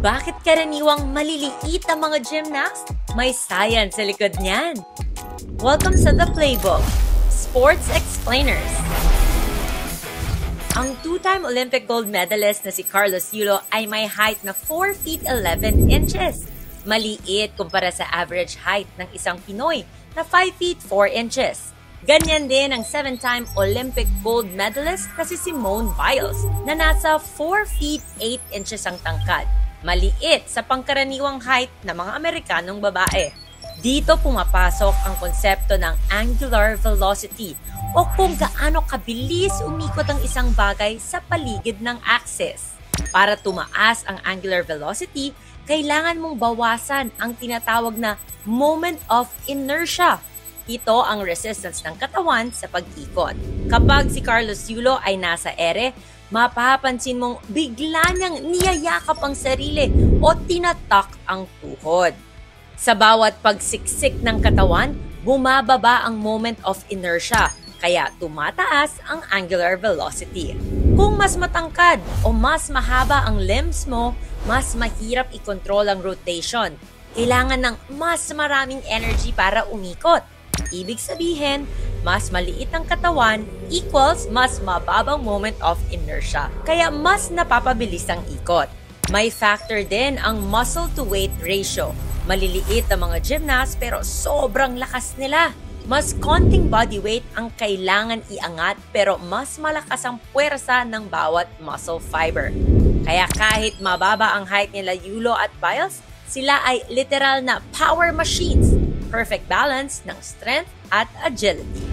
Bakit karaniwang maliliit ang mga gymnasts? May science sa likod niyan. Welcome sa The Playbook, Sports Explainers. Ang two-time Olympic gold medalist na si Carlos Yulo ay may height na 4 feet 11 inches. Maliit kumpara sa average height ng isang Pinoy na 5 feet 4 inches. Ganyan din ang 7-time Olympic gold medalist na si Simone Biles na nasa 4 feet 8 inches ang tangkad. Maliit sa pangkaraniwang height ng mga Amerikanong babae. Dito pumapasok ang konsepto ng angular velocity o kung gaano kabilis umikot ang isang bagay sa paligid ng axis. Para tumaas ang angular velocity, kailangan mong bawasan ang tinatawag na moment of inertia. Ito ang resistance ng katawan sa pag-ikot. Kapag si Carlos Yulo ay nasa ere, mapapansin mong bigla niyang niyayakap ang sarili o tinatak ang tuhod. Sa bawat pagsiksik ng katawan, bumababa ang moment of inertia, kaya tumataas ang angular velocity. Kung mas matangkad o mas mahaba ang limbs mo, mas mahirap i-control ang rotation. Kailangan ng mas maraming energy para umikot. Ibig sabihin, mas maliit ang katawan equals mas mababang moment of inertia. Kaya mas napapabilis ang ikot. May factor din ang muscle-to-weight ratio. Maliliit ang mga gymnast pero sobrang lakas nila. Mas konting body weight ang kailangan iangat pero mas malakas ang puwersa ng bawat muscle fiber. Kaya kahit mababa ang height nila Yulo at Biles, sila ay literal na power machines. Perfect balance ng strength at agility.